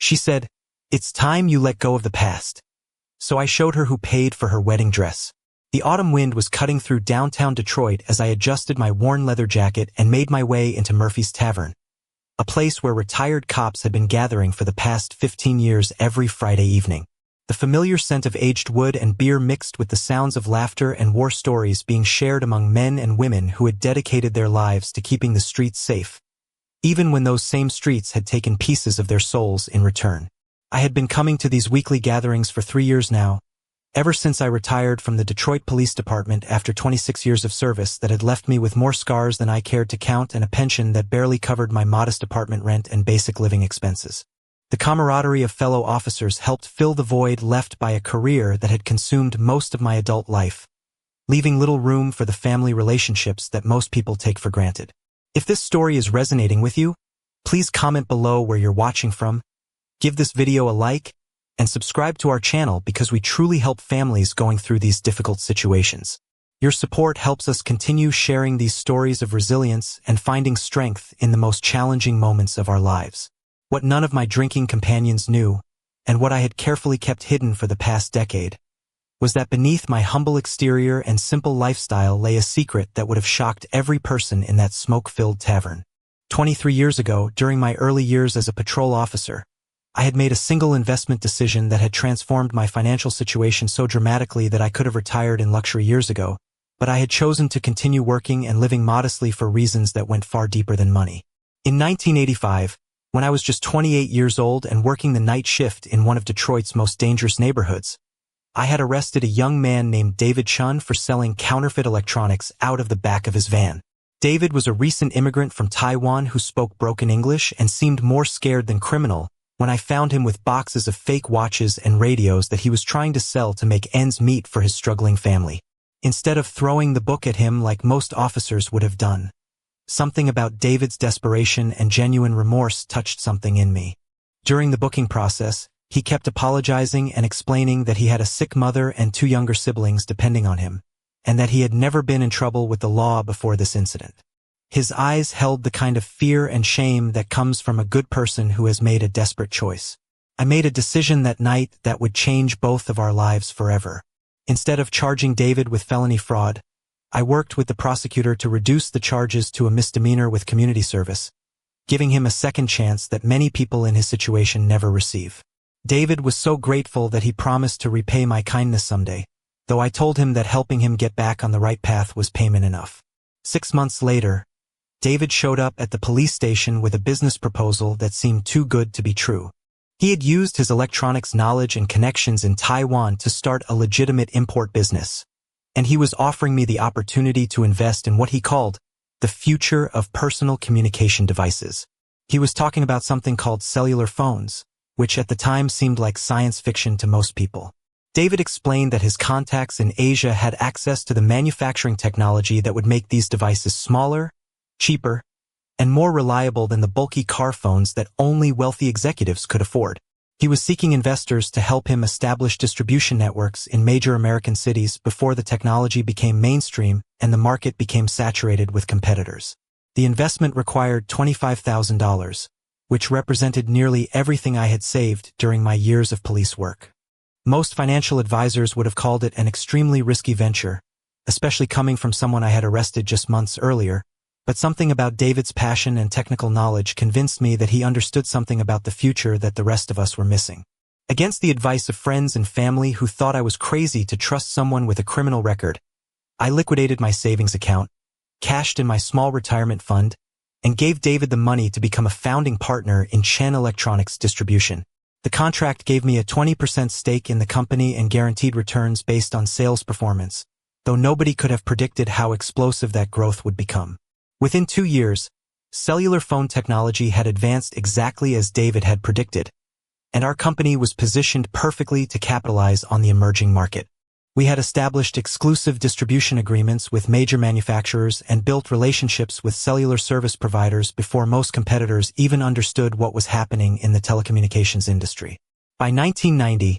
She said, "It's time you let go of the past." So I showed her who paid for her wedding dress. The autumn wind was cutting through downtown Detroit as I adjusted my worn leather jacket and made my way into Murphy's Tavern, a place where retired cops had been gathering for the past 15 years every Friday evening. The familiar scent of aged wood and beer mixed with the sounds of laughter and war stories being shared among men and women who had dedicated their lives to keeping the streets safe, even when those same streets had taken pieces of their souls in return. I had been coming to these weekly gatherings for 3 years now, ever since I retired from the Detroit Police Department after 26 years of service that had left me with more scars than I cared to count and a pension that barely covered my modest apartment rent and basic living expenses. The camaraderie of fellow officers helped fill the void left by a career that had consumed most of my adult life, leaving little room for the family relationships that most people take for granted. If this story is resonating with you, please comment below where you're watching from, give this video a like, and subscribe to our channel because we truly help families going through these difficult situations. Your support helps us continue sharing these stories of resilience and finding strength in the most challenging moments of our lives. What none of my drinking companions knew, and what I had carefully kept hidden for the past decade, was that beneath my humble exterior and simple lifestyle lay a secret that would have shocked every person in that smoke-filled tavern. 23 years ago, during my early years as a patrol officer, I had made a single investment decision that had transformed my financial situation so dramatically that I could have retired in luxury years ago, but I had chosen to continue working and living modestly for reasons that went far deeper than money. In 1985, when I was just 28 years old and working the night shift in one of Detroit's most dangerous neighborhoods, I had arrested a young man named David Chun for selling counterfeit electronics out of the back of his van. David was a recent immigrant from Taiwan who spoke broken English and seemed more scared than criminal when I found him with boxes of fake watches and radios that he was trying to sell to make ends meet for his struggling family. Instead of throwing the book at him like most officers would have done, something about David's desperation and genuine remorse touched something in me. During the booking process, he kept apologizing and explaining that he had a sick mother and 2 younger siblings depending on him, and that he had never been in trouble with the law before this incident. His eyes held the kind of fear and shame that comes from a good person who has made a desperate choice. I made a decision that night that would change both of our lives forever. Instead of charging David with felony fraud, I worked with the prosecutor to reduce the charges to a misdemeanor with community service, giving him a second chance that many people in his situation never receive. David was so grateful that he promised to repay my kindness someday, though I told him that helping him get back on the right path was payment enough. 6 months later, David showed up at the police station with a business proposal that seemed too good to be true. He had used his electronics knowledge and connections in Taiwan to start a legitimate import business, and he was offering me the opportunity to invest in what he called the future of personal communication devices. He was talking about something called cellular phones, which at the time seemed like science fiction to most people. David explained that his contacts in Asia had access to the manufacturing technology that would make these devices smaller, cheaper, and more reliable than the bulky car phones that only wealthy executives could afford. He was seeking investors to help him establish distribution networks in major American cities before the technology became mainstream and the market became saturated with competitors. The investment required $25,000, which represented nearly everything I had saved during my years of police work. Most financial advisors would have called it an extremely risky venture, especially coming from someone I had arrested just months earlier, but something about David's passion and technical knowledge convinced me that he understood something about the future that the rest of us were missing. Against the advice of friends and family who thought I was crazy to trust someone with a criminal record, I liquidated my savings account, cashed in my small retirement fund, and gave David the money to become a founding partner in Chen Electronics Distribution. The contract gave me a 20% stake in the company and guaranteed returns based on sales performance, though nobody could have predicted how explosive that growth would become. Within 2 years, cellular phone technology had advanced exactly as David had predicted, and our company was positioned perfectly to capitalize on the emerging market. We had established exclusive distribution agreements with major manufacturers and built relationships with cellular service providers before most competitors even understood what was happening in the telecommunications industry. By 1990,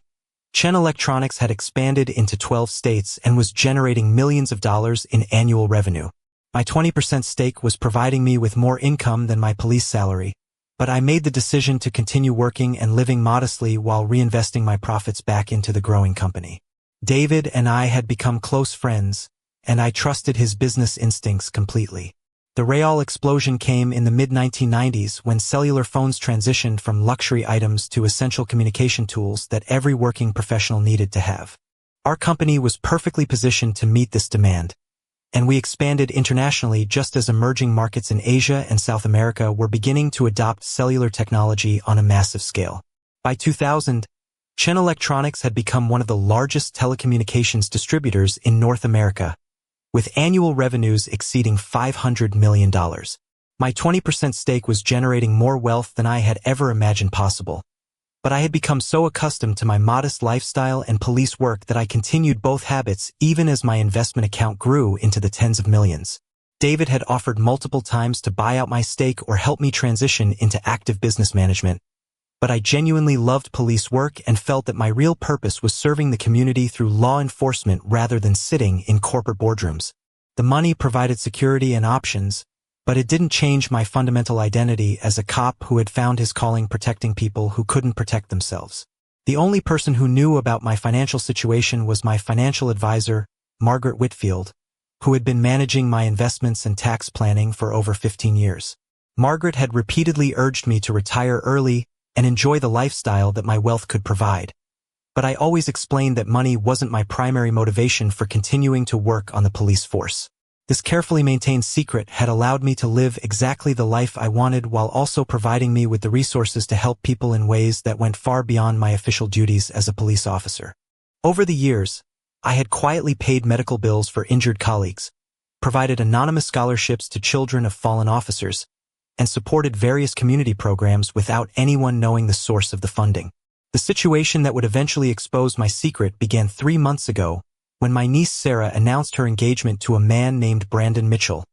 Chen Electronics had expanded into 12 states and was generating millions of dollars in annual revenue. My 20% stake was providing me with more income than my police salary, but I made the decision to continue working and living modestly while reinvesting my profits back into the growing company. David and I had become close friends, and I trusted his business instincts completely. The real explosion came in the mid-1990s when cellular phones transitioned from luxury items to essential communication tools that every working professional needed to have. Our company was perfectly positioned to meet this demand, and we expanded internationally just as emerging markets in Asia and South America were beginning to adopt cellular technology on a massive scale. By 2000, Chen Electronics had become one of the largest telecommunications distributors in North America, with annual revenues exceeding $500 million. My 20% stake was generating more wealth than I had ever imagined possible, but I had become so accustomed to my modest lifestyle and police work that I continued both habits even as my investment account grew into the tens of millions. David had offered multiple times to buy out my stake or help me transition into active business management, but I genuinely loved police work and felt that my real purpose was serving the community through law enforcement rather than sitting in corporate boardrooms. The money provided security and options, but it didn't change my fundamental identity as a cop who had found his calling protecting people who couldn't protect themselves. The only person who knew about my financial situation was my financial advisor, Margaret Whitfield, who had been managing my investments and tax planning for over 15 years. Margaret had repeatedly urged me to retire early and enjoy the lifestyle that my wealth could provide. But I always explained that money wasn't my primary motivation for continuing to work on the police force. This carefully maintained secret had allowed me to live exactly the life I wanted while also providing me with the resources to help people in ways that went far beyond my official duties as a police officer. Over the years, I had quietly paid medical bills for injured colleagues, provided anonymous scholarships to children of fallen officers, and supported various community programs without anyone knowing the source of the funding. The situation that would eventually expose my secret began 3 months ago when my niece Sarah announced her engagement to a man named Brandon Mitchell,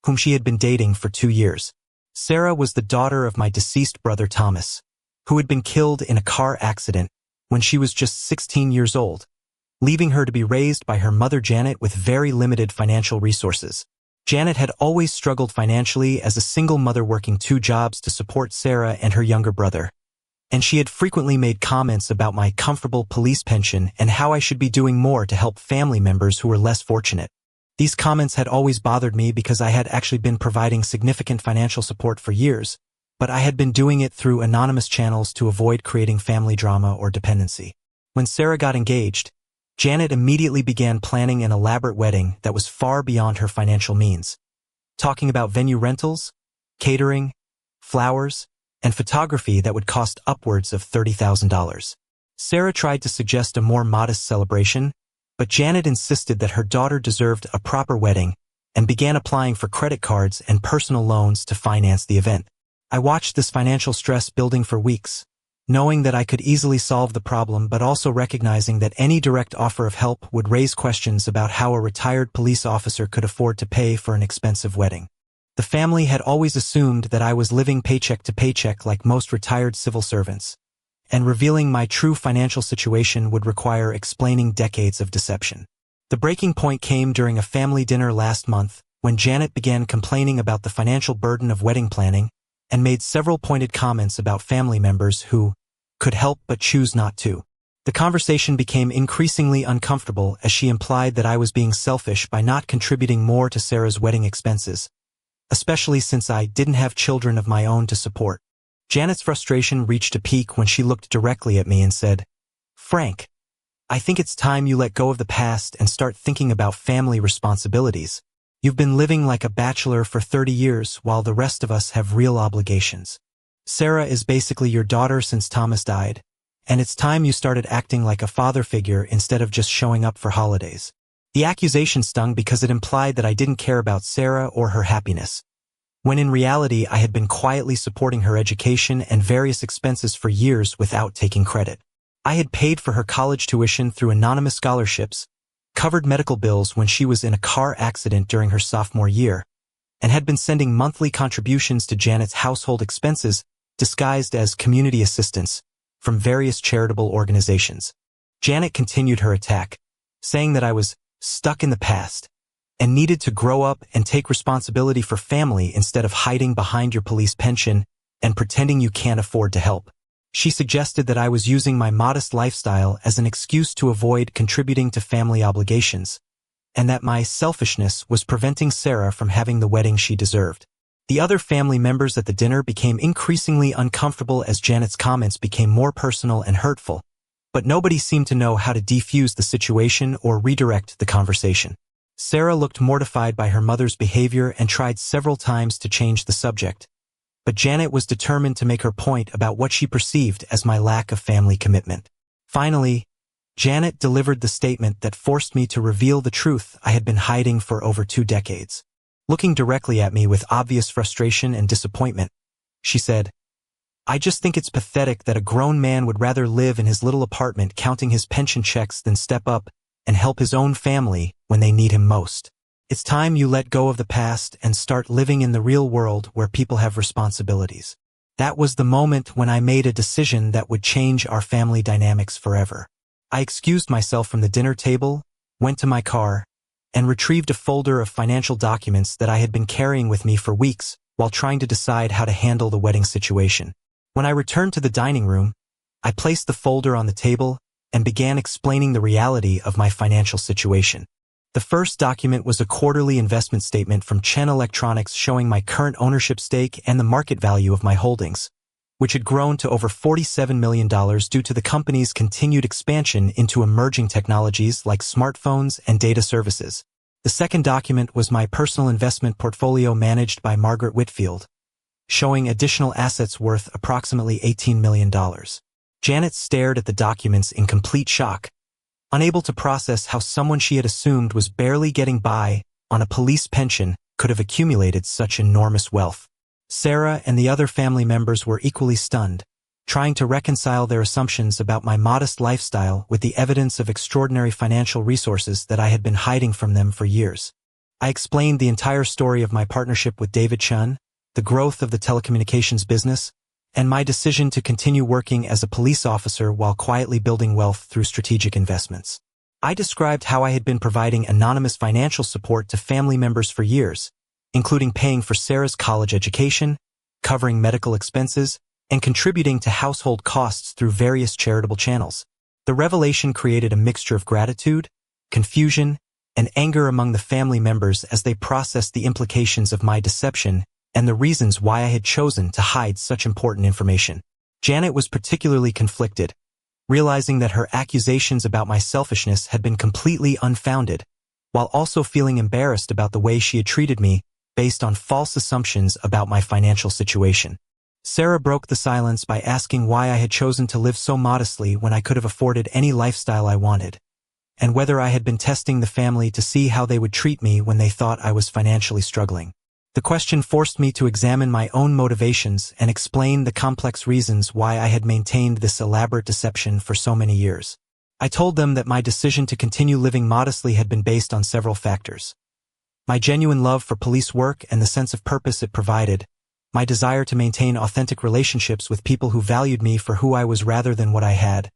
whom she had been dating for 2 years. Sarah was the daughter of my deceased brother Thomas, who had been killed in a car accident when she was just 16 years old, leaving her to be raised by her mother Janet with very limited financial resources. Janet had always struggled financially as a single mother working 2 jobs to support Sarah and her younger brother, and she had frequently made comments about my comfortable police pension and how I should be doing more to help family members who were less fortunate. These comments had always bothered me because I had actually been providing significant financial support for years, but I had been doing it through anonymous channels to avoid creating family drama or dependency. When Sarah got engaged, Janet immediately began planning an elaborate wedding that was far beyond her financial means, talking about venue rentals, catering, flowers, and photography that would cost upwards of $30,000. Sarah tried to suggest a more modest celebration, but Janet insisted that her daughter deserved a proper wedding and began applying for credit cards and personal loans to finance the event. I watched this financial stress building for weeks, knowing that I could easily solve the problem but also recognizing that any direct offer of help would raise questions about how a retired police officer could afford to pay for an expensive wedding. The family had always assumed that I was living paycheck to paycheck like most retired civil servants, and revealing my true financial situation would require explaining decades of deception. The breaking point came during a family dinner last month when Janet began complaining about the financial burden of wedding planning and made several pointed comments about family members who could help but choose not to. The conversation became increasingly uncomfortable as she implied that I was being selfish by not contributing more to Sarah's wedding expenses, especially since I didn't have children of my own to support. Janet's frustration reached a peak when she looked directly at me and said, "Frank, I think it's time you let go of the past and start thinking about family responsibilities. You've been living like a bachelor for 30 years while the rest of us have real obligations. Sarah is basically your daughter since Thomas died, and it's time you started acting like a father figure instead of just showing up for holidays." The accusation stung because it implied that I didn't care about Sarah or her happiness, when in reality I had been quietly supporting her education and various expenses for years without taking credit. I had paid for her college tuition through anonymous scholarships, covered medical bills when she was in a car accident during her sophomore year, and had been sending monthly contributions to Janet's household expenses disguised as community assistance from various charitable organizations. Janet continued her attack, saying that I was stuck in the past and needed to grow up and take responsibility for family instead of hiding behind your police pension and pretending you can't afford to help. She suggested that I was using my modest lifestyle as an excuse to avoid contributing to family obligations, and that my selfishness was preventing Sarah from having the wedding she deserved. The other family members at the dinner became increasingly uncomfortable as Janet's comments became more personal and hurtful, but nobody seemed to know how to defuse the situation or redirect the conversation. Sarah looked mortified by her mother's behavior and tried several times to change the subject, but Janet was determined to make her point about what she perceived as my lack of family commitment. Finally, Janet delivered the statement that forced me to reveal the truth I had been hiding for over 2 decades. Looking directly at me with obvious frustration and disappointment, she said, "I just think it's pathetic that a grown man would rather live in his little apartment counting his pension checks than step up and help his own family when they need him most. It's time you let go of the past and start living in the real world where people have responsibilities." That was the moment when I made a decision that would change our family dynamics forever. I excused myself from the dinner table, went to my car, and retrieved a folder of financial documents that I had been carrying with me for weeks while trying to decide how to handle the wedding situation. When I returned to the dining room, I placed the folder on the table and began explaining the reality of my financial situation. The first document was a quarterly investment statement from Chen Electronics showing my current ownership stake and the market value of my holdings, which had grown to over $47 million due to the company's continued expansion into emerging technologies like smartphones and data services. The second document was my personal investment portfolio managed by Margaret Whitfield, showing additional assets worth approximately $18 million. Janet stared at the documents in complete shock, unable to process how someone she had assumed was barely getting by on a police pension could have accumulated such enormous wealth. Sarah and the other family members were equally stunned, trying to reconcile their assumptions about my modest lifestyle with the evidence of extraordinary financial resources that I had been hiding from them for years. I explained the entire story of my partnership with David Chun, the growth of the telecommunications business, and my decision to continue working as a police officer while quietly building wealth through strategic investments. I described how I had been providing anonymous financial support to family members for years, including paying for Sarah's college education, covering medical expenses, and contributing to household costs through various charitable channels. The revelation created a mixture of gratitude, confusion, and anger among the family members as they processed the implications of my deception and the reasons why I had chosen to hide such important information. Janet was particularly conflicted, realizing that her accusations about my selfishness had been completely unfounded, while also feeling embarrassed about the way she had treated me based on false assumptions about my financial situation. Sarah broke the silence by asking why I had chosen to live so modestly when I could have afforded any lifestyle I wanted, and whether I had been testing the family to see how they would treat me when they thought I was financially struggling. The question forced me to examine my own motivations and explain the complex reasons why I had maintained this elaborate deception for so many years. I told them that my decision to continue living modestly had been based on several factors: my genuine love for police work and the sense of purpose it provided, my desire to maintain authentic relationships with people who valued me for who I was rather than what I had,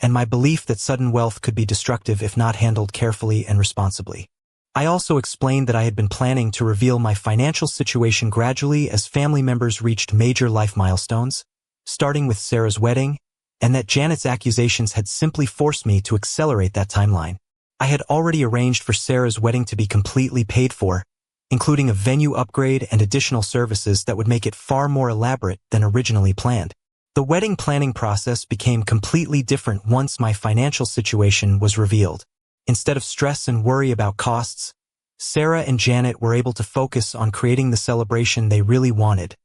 and my belief that sudden wealth could be destructive if not handled carefully and responsibly. I also explained that I had been planning to reveal my financial situation gradually as family members reached major life milestones, starting with Sarah's wedding, and that Janet's accusations had simply forced me to accelerate that timeline. I had already arranged for Sarah's wedding to be completely paid for, including a venue upgrade and additional services that would make it far more elaborate than originally planned. The wedding planning process became completely different once my financial situation was revealed. Instead of stress and worry about costs, Sarah and Janet were able to focus on creating the celebration they really wanted,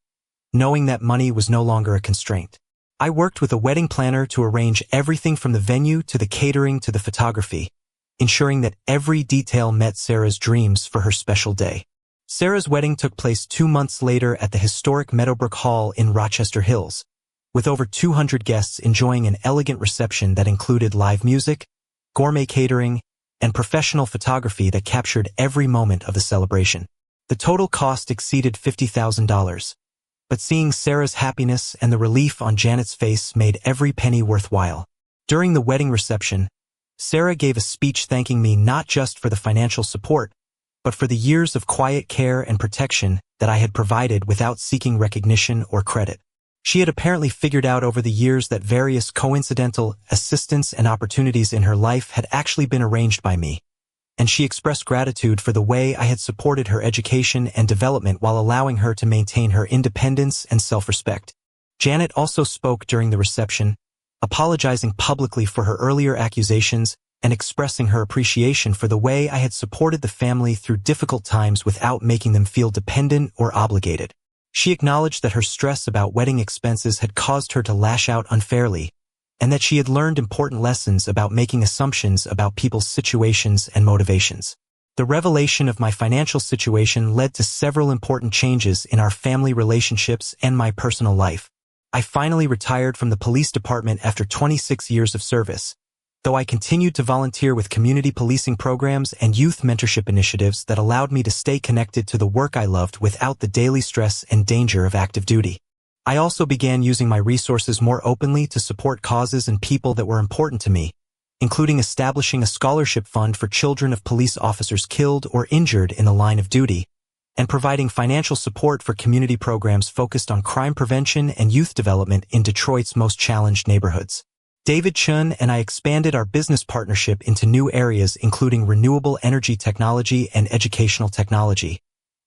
knowing that money was no longer a constraint. I worked with a wedding planner to arrange everything from the venue to the catering to the photography, ensuring that every detail met Sarah's dreams for her special day. Sarah's wedding took place 2 months later at the historic Meadowbrook Hall in Rochester Hills, with over 200 guests enjoying an elegant reception that included live music, gourmet catering, and professional photography that captured every moment of the celebration. The total cost exceeded $50,000, but seeing Sarah's happiness and the relief on Janet's face made every penny worthwhile. During the wedding reception, Sarah gave a speech thanking me not just for the financial support, but for the years of quiet care and protection that I had provided without seeking recognition or credit. She had apparently figured out over the years that various coincidental assistance and opportunities in her life had actually been arranged by me, and she expressed gratitude for the way I had supported her education and development while allowing her to maintain her independence and self-respect. Janet also spoke during the reception, apologizing publicly for her earlier accusations and expressing her appreciation for the way I had supported the family through difficult times without making them feel dependent or obligated. She acknowledged that her stress about wedding expenses had caused her to lash out unfairly, and that she had learned important lessons about making assumptions about people's situations and motivations. The revelation of my financial situation led to several important changes in our family relationships and my personal life. I finally retired from the police department after 26 years of service, though I continued to volunteer with community policing programs and youth mentorship initiatives that allowed me to stay connected to the work I loved without the daily stress and danger of active duty. I also began using my resources more openly to support causes and people that were important to me, including establishing a scholarship fund for children of police officers killed or injured in the line of duty, and providing financial support for community programs focused on crime prevention and youth development in Detroit's most challenged neighborhoods. David Chun and I expanded our business partnership into new areas including renewable energy technology and educational technology,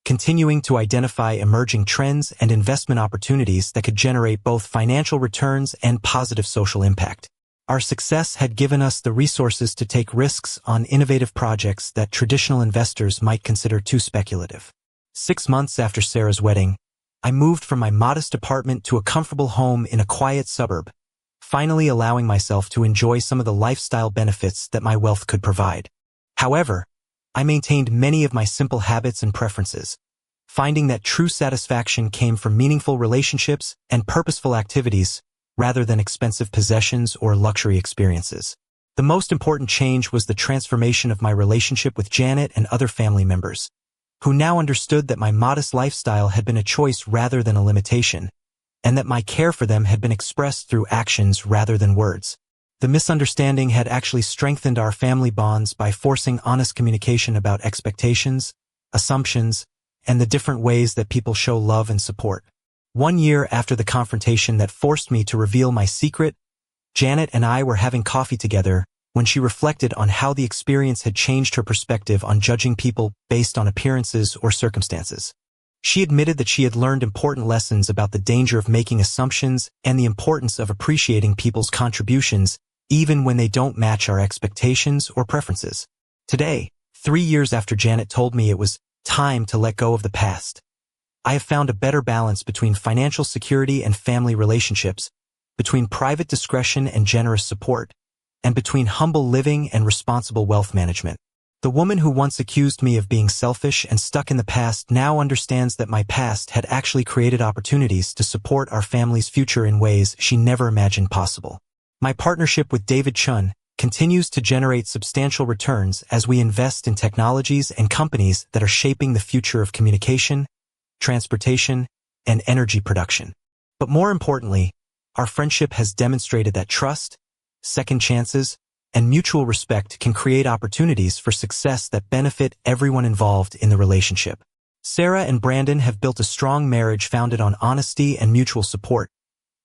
continuing to identify emerging trends and investment opportunities that could generate both financial returns and positive social impact. Our success had given us the resources to take risks on innovative projects that traditional investors might consider too speculative. 6 months after Sarah's wedding, I moved from my modest apartment to a comfortable home in a quiet suburb, finally allowing myself to enjoy some of the lifestyle benefits that my wealth could provide. However, I maintained many of my simple habits and preferences, finding that true satisfaction came from meaningful relationships and purposeful activities rather than expensive possessions or luxury experiences. The most important change was the transformation of my relationship with Janet and other family members, who now understood that my modest lifestyle had been a choice rather than a limitation, and that my care for them had been expressed through actions rather than words. The misunderstanding had actually strengthened our family bonds by forcing honest communication about expectations, assumptions, and the different ways that people show love and support. 1 year after the confrontation that forced me to reveal my secret, Janet and I were having coffee together when she reflected on how the experience had changed her perspective on judging people based on appearances or circumstances. She admitted that she had learned important lessons about the danger of making assumptions and the importance of appreciating people's contributions even when they don't match our expectations or preferences. Today, 3 years after Janet told me it was time to let go of the past, I have found a better balance between financial security and family relationships, between private discretion and generous support, and between humble living and responsible wealth management. The woman who once accused me of being selfish and stuck in the past now understands that my past had actually created opportunities to support our family's future in ways she never imagined possible. My partnership with David Chun continues to generate substantial returns as we invest in technologies and companies that are shaping the future of communication, transportation, and energy production. But more importantly, our friendship has demonstrated that trust, second chances, and mutual respect can create opportunities for success that benefit everyone involved in the relationship. Sarah and Brandon have built a strong marriage founded on honesty and mutual support,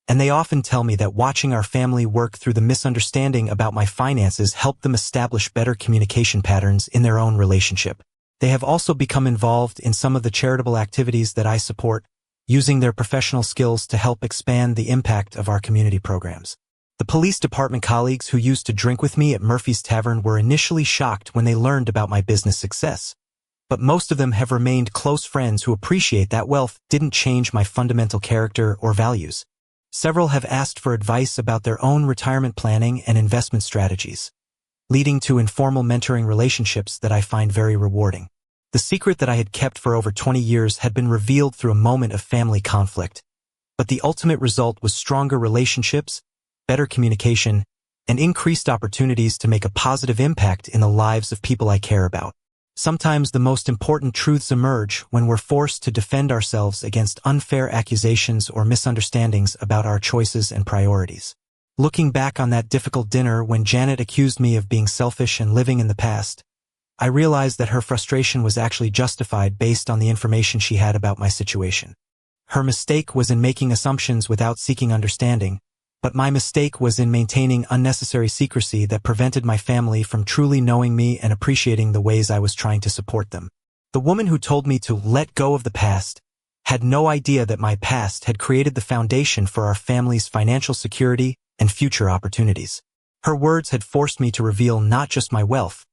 and they often tell me that watching our family work through the misunderstanding about my finances helped them establish better communication patterns in their own relationship. They have also become involved in some of the charitable activities that I support, using their professional skills to help expand the impact of our community programs. The police department colleagues who used to drink with me at Murphy's Tavern were initially shocked when they learned about my business success, but most of them have remained close friends who appreciate that wealth didn't change my fundamental character or values. Several have asked for advice about their own retirement planning and investment strategies, leading to informal mentoring relationships that I find very rewarding. The secret that I had kept for over 20 years had been revealed through a moment of family conflict, but the ultimate result was stronger relationships, better communication, and increased opportunities to make a positive impact in the lives of people I care about. Sometimes the most important truths emerge when we're forced to defend ourselves against unfair accusations or misunderstandings about our choices and priorities. Looking back on that difficult dinner when Janet accused me of being selfish and living in the past, I realized that her frustration was actually justified based on the information she had about my situation. Her mistake was in making assumptions without seeking understanding, but my mistake was in maintaining unnecessary secrecy that prevented my family from truly knowing me and appreciating the ways I was trying to support them. The woman who told me to let go of the past had no idea that my past had created the foundation for our family's financial security and future opportunities. Her words had forced me to reveal not just my wealth,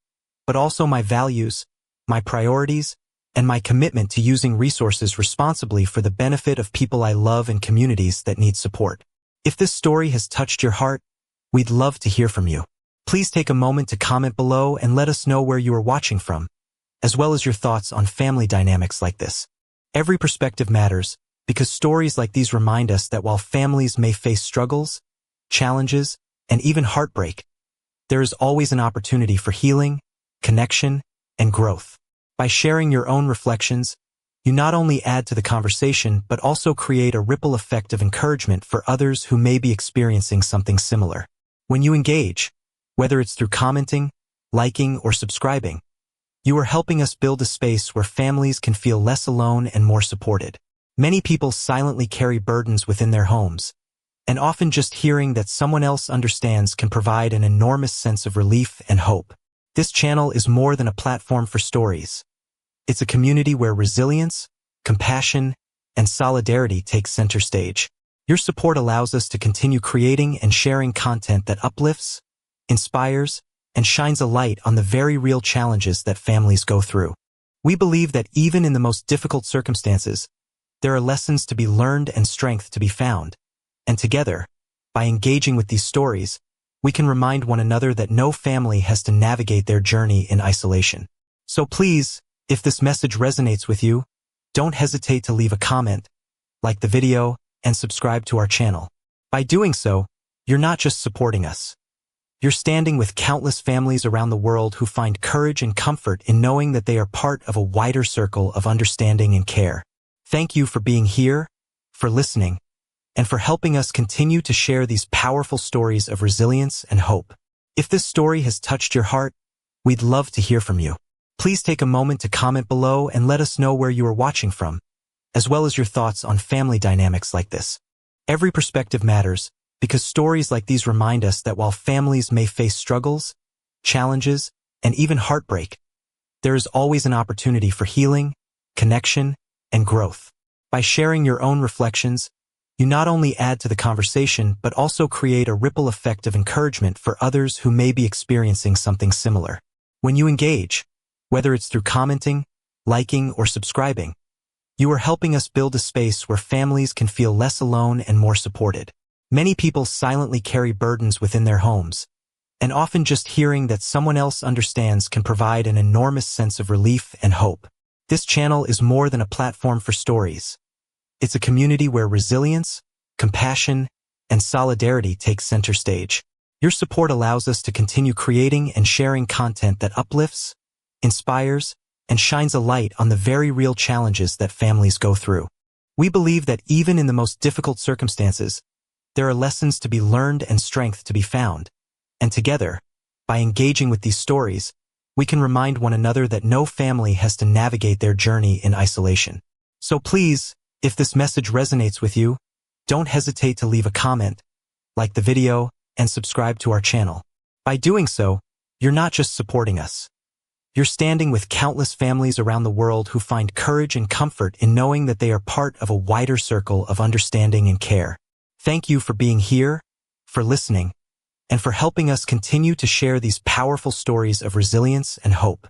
but also my values, my priorities, and my commitment to using resources responsibly for the benefit of people I love and communities that need support. If this story has touched your heart, we'd love to hear from you. Please take a moment to comment below and let us know where you are watching from, as well as your thoughts on family dynamics like this. Every perspective matters, because stories like these remind us that while families may face struggles, challenges, and even heartbreak, there is always an opportunity for healing, connection, and growth. By sharing your own reflections, you not only add to the conversation but also create a ripple effect of encouragement for others who may be experiencing something similar. When you engage, whether it's through commenting, liking, or subscribing, you are helping us build a space where families can feel less alone and more supported. Many people silently carry burdens within their homes, and often just hearing that someone else understands can provide an enormous sense of relief and hope. This channel is more than a platform for stories. It's a community where resilience, compassion, and solidarity take center stage. Your support allows us to continue creating and sharing content that uplifts, inspires, and shines a light on the very real challenges that families go through. We believe that even in the most difficult circumstances, there are lessons to be learned and strength to be found. And together, by engaging with these stories, we can remind one another that no family has to navigate their journey in isolation. So please, if this message resonates with you, don't hesitate to leave a comment, like the video, and subscribe to our channel. By doing so, you're not just supporting us. You're standing with countless families around the world who find courage and comfort in knowing that they are part of a wider circle of understanding and care. Thank you for being here, for listening, and for helping us continue to share these powerful stories of resilience and hope. If this story has touched your heart, we'd love to hear from you. Please take a moment to comment below and let us know where you are watching from, as well as your thoughts on family dynamics like this. Every perspective matters, because stories like these remind us that while families may face struggles, challenges, and even heartbreak, there is always an opportunity for healing, connection, and growth. By sharing your own reflections, you not only add to the conversation but also create a ripple effect of encouragement for others who may be experiencing something similar. When you engage, whether it's through commenting, liking, or subscribing, you are helping us build a space where families can feel less alone and more supported. Many people silently carry burdens within their homes, and often just hearing that someone else understands can provide an enormous sense of relief and hope. This channel is more than a platform for stories. It's a community where resilience, compassion, and solidarity take center stage. Your support allows us to continue creating and sharing content that uplifts, inspires, and shines a light on the very real challenges that families go through. We believe that even in the most difficult circumstances, there are lessons to be learned and strength to be found. And together, by engaging with these stories, we can remind one another that no family has to navigate their journey in isolation. So please, if this message resonates with you, don't hesitate to leave a comment, like the video, and subscribe to our channel. By doing so, you're not just supporting us. You're standing with countless families around the world who find courage and comfort in knowing that they are part of a wider circle of understanding and care. Thank you for being here, for listening, and for helping us continue to share these powerful stories of resilience and hope.